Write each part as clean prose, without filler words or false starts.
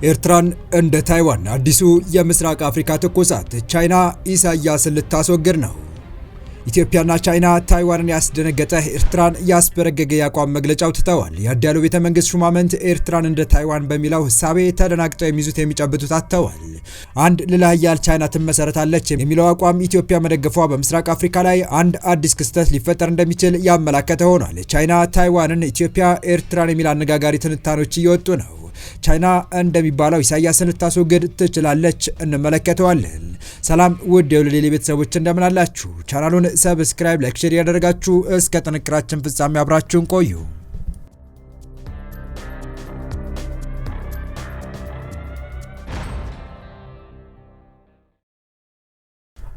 ኤርትራን እንደ ታይዋን አዲሱ የምስራቅ አፍሪካ ትኩሳት ቻይና ኢሳያስን ልታስወግድ ነው። ኢትዮጵያና ቻይና ታይዋንን ያስደነገጠ ኤርትራን ያስበረገገ ያቋም መግለጫ አውጥተዋል። የአዲያሎ ቤተ መንግስት ሹማምንት ኤርትራን እንደ ታይዋን በሚለው ህሳቤ ተደናግጠው የሚይዙት የሚጨብጡት አጥተዋል። አንድ ልዕለ ኃያል ቻይና ትመሰረታለች የሚለው አቋም ኢትዮጵያ መደገፏ በምስራቅ አፍሪካ ላይ አንድ አዲስ ክስተት ሊፈጠር እንደሚችል ያመላከተ ሆኗል። ቻይና ታይዋንን፣ ኢትዮጵያ ኤርትራን የሚል አነጋጋሪ ትንታኔዎች እየወጡ ነው። ቻይና እንደሚባለው ኢሳያስን ልታስወግድ ትችላለች፣ እንመለከተዋለን። ሰላም ውድ የሉሌ ቤተሰቦች እንደምን አላችሁ? ቻናሉን ሰብስክራይብ፣ ላይክ፣ ሼር ያደረጋችሁ እስከ ጥንቅራችን ፍጻሜ አብራችሁን ቆዩ።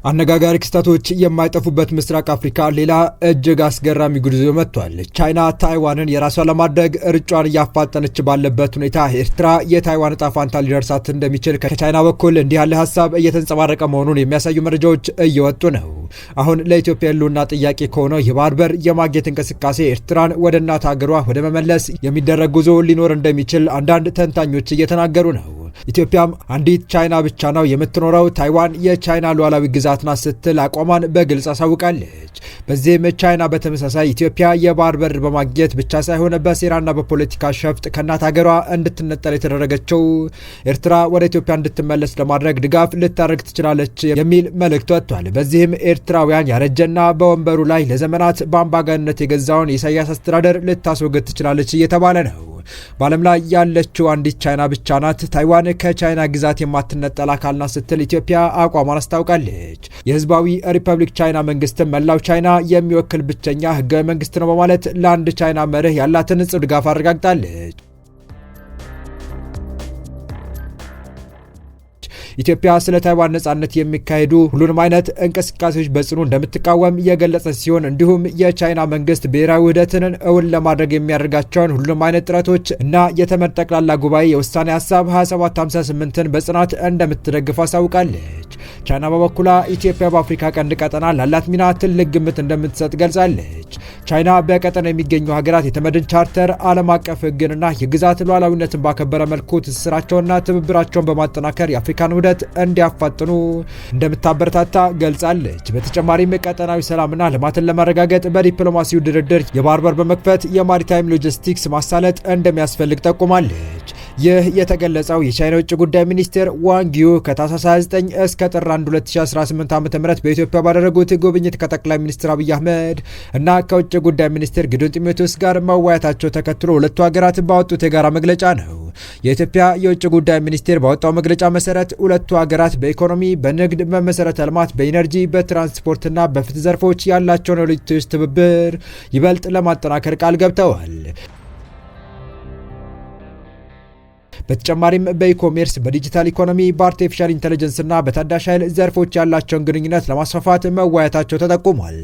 አነጋጋሪ ክስተቶች የማይጠፉበት ምስራቅ አፍሪካ ሌላ እጅግ አስገራሚ ጉዞ መጥቷል። ቻይና ታይዋንን የራሷ ለማድረግ ርጯን እያፋጠነች ባለበት ሁኔታ ኤርትራ የታይዋን ዕጣ ፈንታ ሊደርሳት እንደሚችል ከቻይና በኩል እንዲህ ያለ ሀሳብ እየተንጸባረቀ መሆኑን የሚያሳዩ መረጃዎች እየወጡ ነው። አሁን ለኢትዮጵያ ያሉና ጥያቄ ከሆነው የባህር በር የማግኘት እንቅስቃሴ ኤርትራን ወደ እናት ሀገሯ ወደ መመለስ የሚደረግ ጉዞ ሊኖር እንደሚችል አንዳንድ ተንታኞች እየተናገሩ ነው። ኢትዮጵያም አንዲት ቻይና ብቻ ነው የምትኖረው፣ ታይዋን የቻይና ሉዓላዊ ግዛት ናት ስትል አቋሟን በግልጽ አሳውቃለች። በዚህም ቻይና በተመሳሳይ ኢትዮጵያ የባህር በር በማግኘት ብቻ ሳይሆን በሴራና በፖለቲካ ሸፍጥ ከእናት ሀገሯ እንድትነጠል የተደረገችው ኤርትራ ወደ ኢትዮጵያ እንድትመለስ ለማድረግ ድጋፍ ልታደርግ ትችላለች የሚል መልእክት ወጥቷል። በዚህም ኤርትራውያን ያረጀና በወንበሩ ላይ ለዘመናት በአምባገነንነት የገዛውን የኢሳያስ አስተዳደር ልታስወግድ ትችላለች እየተባለ ነው። በዓለም ላይ ያለችው አንዲት ቻይና ብቻ ናት፣ ታይዋን ከቻይና ግዛት የማትነጠል አካል ናት ስትል ኢትዮጵያ አቋሟን አስታውቃለች። የህዝባዊ ሪፐብሊክ ቻይና መንግስትም መላው ቻይና የሚወክል ብቸኛ ህጋዊ መንግስት ነው በማለት ለአንድ ቻይና መርህ ያላትን ጽኑ ድጋፍ አረጋግጣለች። ኢትዮጵያ ስለ ታይዋን ነጻነት የሚካሄዱ ሁሉንም አይነት እንቅስቃሴዎች በጽኑ እንደምትቃወም የገለጸች ሲሆን እንዲሁም የቻይና መንግስት ብሔራዊ ውህደትን እውን ለማድረግ የሚያደርጋቸውን ሁሉንም አይነት ጥረቶች እና የተመድ ጠቅላላ ጉባኤ የውሳኔ ሀሳብ 2758ን በጽናት እንደምትደግፍ አሳውቃለች። ቻይና በበኩሏ ኢትዮጵያ በአፍሪካ ቀንድ ቀጠና ላላት ሚና ትልቅ ግምት እንደምትሰጥ ገልጻለች። ቻይና በቀጠና የሚገኙ ሀገራት የተመድን ቻርተር፣ ዓለም አቀፍ ህግንና የግዛት ሉዓላዊነትን ባከበረ መልኩ ትስስራቸውንና ትብብራቸውን በማጠናከር የአፍሪካን ውህደት እንዲያፋጥኑ እንደምታበረታታ ገልጻለች። በተጨማሪም ቀጠናዊ ሰላምና ልማትን ለማረጋገጥ በዲፕሎማሲው ድርድር የባህር በር በመክፈት የማሪታይም ሎጂስቲክስ ማሳለጥ እንደሚያስፈልግ ጠቁማለች። ይህ የተገለጸው የቻይና ውጭ ጉዳይ ሚኒስቴር ዋንግ ዩ ከታህሳስ 29 እስከ ጥር 1 2018 ዓ.ም በኢትዮጵያ ባደረጉት ጉብኝት ከጠቅላይ ሚኒስትር አብይ አህመድ እና ከውጭ ጉዳይ ሚኒስቴር ጊዲዮን ጢሞቴዎስ ጋር መወያየታቸው ተከትሎ ሁለቱ ሀገራት ባወጡት የጋራ መግለጫ ነው። የኢትዮጵያ የውጭ ጉዳይ ሚኒስቴር ባወጣው መግለጫ መሰረት ሁለቱ ሀገራት በኢኮኖሚ፣ በንግድ፣ በመሰረተ ልማት፣ በኢነርጂ፣ በትራንስፖርትና በፍትህ ዘርፎች ያላቸውን የሁለትዮሽ ትብብር ይበልጥ ለማጠናከር ቃል ገብተዋል። በተጨማሪም በኢኮሜርስ፣ በዲጂታል ኢኮኖሚ፣ በአርቲፊሻል ኢንተለጀንስ እና በታዳሽ ኃይል ዘርፎች ያላቸውን ግንኙነት ለማስፋፋት መወያየታቸው ተጠቁሟል።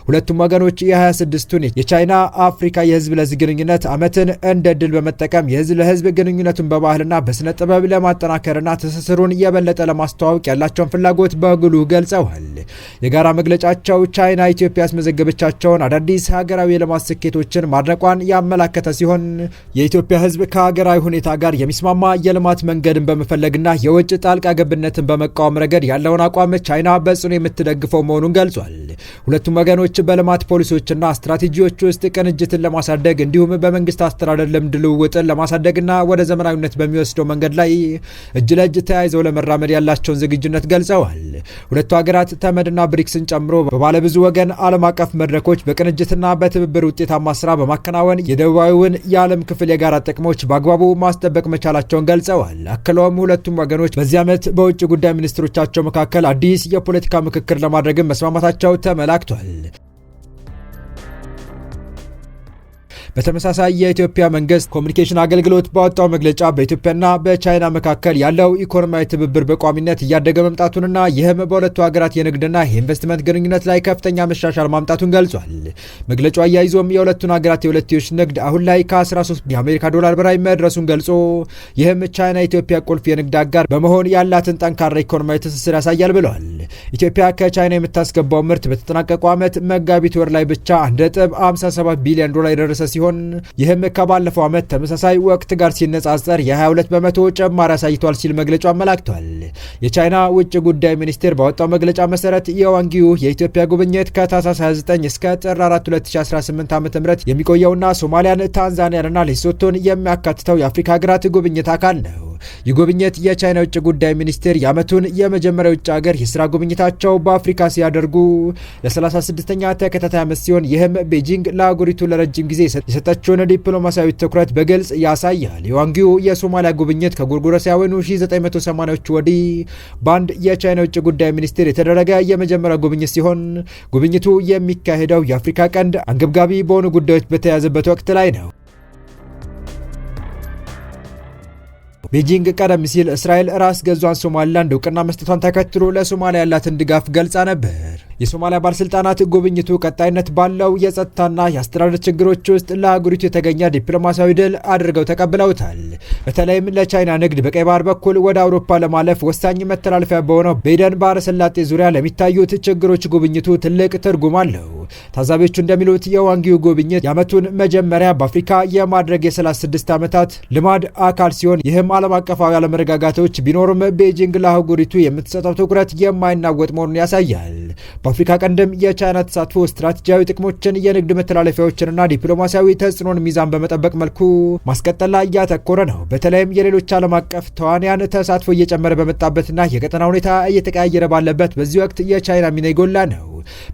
ሁለቱም ወገኖች የ26ቱን የቻይና አፍሪካ የህዝብ ለህዝብ ግንኙነት ዓመትን እንደ ድል በመጠቀም የህዝብ ለህዝብ ግንኙነቱን በባህልና በስነ ጥበብ ለማጠናከርና ትስስሩን የበለጠ ለማስተዋወቅ ያላቸውን ፍላጎት በጉልህ ገልጸዋል። የጋራ መግለጫቸው ቻይና ኢትዮጵያ ያስመዘገበቻቸውን አዳዲስ ሀገራዊ የልማት ስኬቶችን ማድነቋን ያመላከተ ሲሆን የኢትዮጵያ ህዝብ ከሀገራዊ ሁኔታ ጋር የሚስማማ የልማት መንገድን በመፈለግና የውጭ ጣልቃ ገብነትን በመቃወም ረገድ ያለውን አቋም ቻይና በጽኑ የምትደግፈው መሆኑን ገልጿል። ሁለቱም ወገኖች በልማት ፖሊሲዎችና ስትራቴጂዎች ውስጥ ቅንጅትን ለማሳደግ እንዲሁም በመንግስት አስተዳደር ልምድ ልውውጥን ለማሳደግና ወደ ዘመናዊነት በሚወስደው መንገድ ላይ እጅ ለእጅ ተያይዘው ለመራመድ ያላቸውን ዝግጁነት ገልጸዋል። ሁለቱ ሀገራት ተመድና ብሪክስን ጨምሮ በባለብዙ ወገን ዓለም አቀፍ መድረኮች በቅንጅትና በትብብር ውጤታማ ስራ በማከናወን የደቡባዊውን የዓለም ክፍል የጋራ ጥቅሞች በአግባቡ ማስጠበቅ መቻላቸውን ገልጸዋል። አክለውም ሁለቱም ወገኖች በዚህ ዓመት በውጭ ጉዳይ ሚኒስትሮቻቸው መካከል አዲስ የፖለቲካ ምክክር ለማድረግም መስማማታቸው ተመላክቷል። በተመሳሳይ የኢትዮጵያ መንግስት ኮሚኒኬሽን አገልግሎት ባወጣው መግለጫ በኢትዮጵያና በቻይና መካከል ያለው ኢኮኖሚያዊ ትብብር በቋሚነት እያደገ መምጣቱንና ይህም በሁለቱ ሀገራት የንግድና የኢንቨስትመንት ግንኙነት ላይ ከፍተኛ መሻሻል ማምጣቱን ገልጿል። መግለጫው አያይዞም የሁለቱን ሀገራት የሁለትዮሽ ንግድ አሁን ላይ ከ13 የአሜሪካ ዶላር በላይ መድረሱን ገልጾ ይህም ቻይና የኢትዮጵያ ቁልፍ የንግድ አጋር በመሆን ያላትን ጠንካራ ኢኮኖሚያዊ ትስስር ያሳያል ብለዋል። ኢትዮጵያ ከቻይና የምታስገባው ምርት በተጠናቀቀው ዓመት መጋቢት ወር ላይ ብቻ 1.57 ቢሊዮን ዶላር የደረሰ ሲሆን ይህም ከባለፈው ዓመት ተመሳሳይ ወቅት ጋር ሲነጻጸር የ22 በመቶ ጭማሪ አሳይቷል ሲል መግለጫው አመላክቷል። የቻይና ውጭ ጉዳይ ሚኒስቴር ባወጣው መግለጫ መሰረት የዋንጊው የኢትዮጵያ ጉብኝት ከታህሳስ 29 እስከ ጥር 4 2018 ዓ.ም የሚቆየውና ሶማሊያን፣ ታንዛኒያንና ሌሶቶን የሚያካትተው የአፍሪካ ሀገራት ጉብኝት አካል ነው። ይህ ጉብኝት የቻይና ውጭ ጉዳይ ሚኒስቴር የዓመቱን የመጀመሪያ ውጭ ሀገር የስራ ጉብኝታቸው በአፍሪካ ሲያደርጉ ለ36ኛ ተከታታይ ዓመት ሲሆን ይህም ቤጂንግ ለአህጉሪቱ ለረጅም ጊዜ የሰጠችውን ዲፕሎማሲያዊ ትኩረት በግልጽ ያሳያል። የዋንጊው የሶማሊያ ጉብኝት ከጎርጎሮሳውያኑ 1980ዎቹ ወዲህ በአንድ የቻይና ውጭ ጉዳይ ሚኒስቴር የተደረገ የመጀመሪያ ጉብኝት ሲሆን ጉብኝቱ የሚካሄደው የአፍሪካ ቀንድ አንገብጋቢ በሆኑ ጉዳዮች በተያዘበት ወቅት ላይ ነው። ቤጂንግ ቀደም ሲል እስራኤል ራስ ገዟን ሶማሊላንድ እውቅና መስጠቷን ተከትሎ ለሶማሊያ ያላትን ድጋፍ ገልጻ ነበር። የሶማሊያ ባለስልጣናት ጉብኝቱ ቀጣይነት ባለው የጸጥታና የአስተዳደር ችግሮች ውስጥ ለአህጉሪቱ የተገኘ ዲፕሎማሲያዊ ድል አድርገው ተቀብለውታል። በተለይም ለቻይና ንግድ በቀይ ባህር በኩል ወደ አውሮፓ ለማለፍ ወሳኝ መተላለፊያ በሆነው በኤደን ባህረ ሰላጤ ዙሪያ ለሚታዩት ችግሮች ጉብኝቱ ትልቅ ትርጉም አለው። ታዛቢዎቹ እንደሚሉት የዋንጊው ጉብኝት የዓመቱን መጀመሪያ በአፍሪካ የማድረግ የ36 ዓመታት ልማድ አካል ሲሆን ይህም ዓለም አቀፋዊ አለመረጋጋቶች ቢኖሩም ቤጂንግ ለአህጉሪቱ የምትሰጠው ትኩረት የማይናወጥ መሆኑን ያሳያል። በአፍሪካ ቀንድም የቻይና ተሳትፎ ስትራቴጂያዊ ጥቅሞችን፣ የንግድ መተላለፊያዎችንና ዲፕሎማሲያዊ ተጽዕኖን ሚዛን በመጠበቅ መልኩ ማስቀጠል ላይ እያተኮረ ነው። በተለይም የሌሎች ዓለም አቀፍ ተዋንያን ተሳትፎ እየጨመረ በመጣበትና የቀጠና ሁኔታ እየተቀያየረ ባለበት በዚህ ወቅት የቻይና ሚና የጎላ ነው።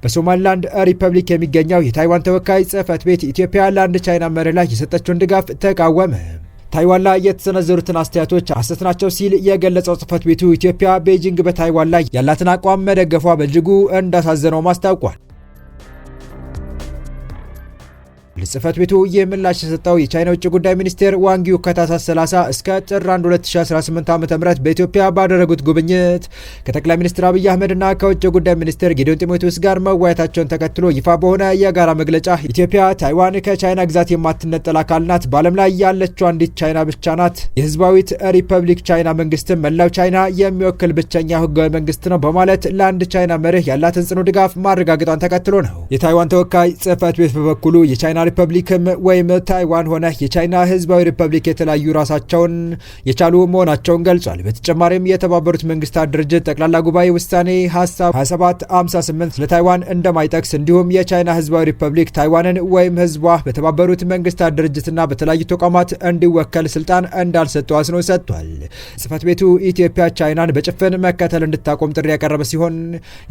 በሶማሊላንድ ሪፐብሊክ የሚገኘው የታይዋን ተወካይ ጽህፈት ቤት ኢትዮጵያ ለአንድ ቻይና መሪ ላይ የሰጠችውን ድጋፍ ተቃወመ። ታይዋን ላይ የተሰነዘሩትን አስተያየቶች ሐሰት ናቸው ሲል የገለጸው ጽህፈት ቤቱ ኢትዮጵያ ቤጂንግ በታይዋን ላይ ያላትን አቋም መደገፏ በእጅጉ እንዳሳዘነው አስታውቋል። ጽህፈት ቤቱ ይህ ምላሽ የሰጠው የቻይና ውጭ ጉዳይ ሚኒስቴር ዋንጊው ከታህሳስ 30 እስከ ጥር 1 2018 ዓ.ም በኢትዮጵያ ባደረጉት ጉብኝት ከጠቅላይ ሚኒስትር አብይ አህመድና ከውጭ ጉዳይ ሚኒስቴር ጌዲዮን ጢሞቴዎስ ጋር መወያየታቸውን ተከትሎ ይፋ በሆነ የጋራ መግለጫ ኢትዮጵያ ታይዋን ከቻይና ግዛት የማትነጠል አካል ናት፣ በዓለም ላይ ያለችው አንዲት ቻይና ብቻ ናት፣ የህዝባዊት ሪፐብሊክ ቻይና መንግስትም መላው ቻይና የሚወክል ብቸኛ ህጋዊ መንግስት ነው በማለት ለአንድ ቻይና መርህ ያላትን ጽኑ ድጋፍ ማረጋገጧን ተከትሎ ነው። የታይዋን ተወካይ ጽህፈት ቤት በበኩሉ የቻይና ሪፐብሊክም ወይም ታይዋን ሆነ የቻይና ህዝባዊ ሪፐብሊክ የተለያዩ ራሳቸውን የቻሉ መሆናቸውን ገልጿል። በተጨማሪም የተባበሩት መንግስታት ድርጅት ጠቅላላ ጉባኤ ውሳኔ ሀሳብ 2758 ለታይዋን እንደማይጠቅስ እንዲሁም የቻይና ህዝባዊ ሪፐብሊክ ታይዋንን ወይም ህዝቧ በተባበሩት መንግስታት ድርጅትና በተለያዩ ተቋማት እንዲወከል ስልጣን እንዳልሰጠው አጽንኦት ሰጥቷል። ጽህፈት ቤቱ ኢትዮጵያ ቻይናን በጭፍን መከተል እንድታቆም ጥሪ ያቀረበ ሲሆን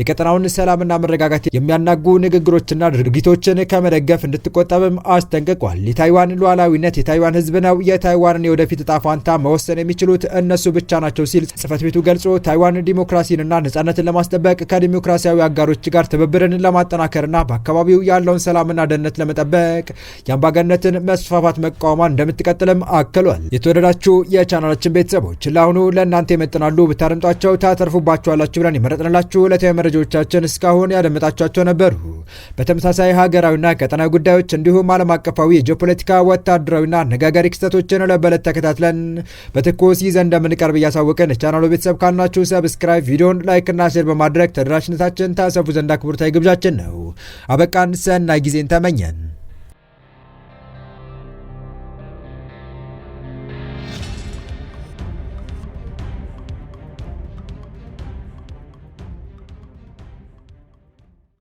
የቀጠናውን ሰላምና መረጋጋት የሚያናጉ ንግግሮችና ድርጊቶችን ከመደገፍ እንድትቆጠብ አስጠንቅቋል። የታይዋን ሉዓላዊነት የታይዋን ህዝብ ነው። የታይዋንን የወደፊት እጣ ፋንታ መወሰን የሚችሉት እነሱ ብቻ ናቸው ሲል ጽህፈት ቤቱ ገልጾ ታይዋን ዲሞክራሲንና ነጻነትን ለማስጠበቅ ከዲሞክራሲያዊ አጋሮች ጋር ትብብርን ለማጠናከርና በአካባቢው ያለውን ሰላምና ደህንነት ለመጠበቅ የአምባገነትን መስፋፋት መቃወሟን እንደምትቀጥልም አክሏል። የተወደዳችሁ የቻናላችን ቤተሰቦች ለአሁኑ ለእናንተ ይመጥናሉ ብታደምጧቸው ታተርፉባችኋላችሁ ብለን የመረጥንላችሁ ዕለታዊ መረጃዎቻችን እስካሁን ያደመጣችኋቸው ነበሩ። በተመሳሳይ ሀገራዊና ቀጠናዊ ጉዳዮች እንዲሁም ዓለም አቀፋዊ የጂኦፖለቲካ ወታደራዊና አነጋጋሪ ክስተቶችን ለበለት ተከታትለን በትኩስ ይዘን እንደምንቀርብ እያሳወቅን ቻናሉ ቤተሰብ ካልናችሁ ሰብስክራይብ፣ ቪዲዮን ላይክ እና ሼር በማድረግ ተደራሽነታችን ታሰፉ ዘንድ አክብሮታዊ ግብዣችን ነው። አበቃን። ሰናይ ጊዜን ተመኘን።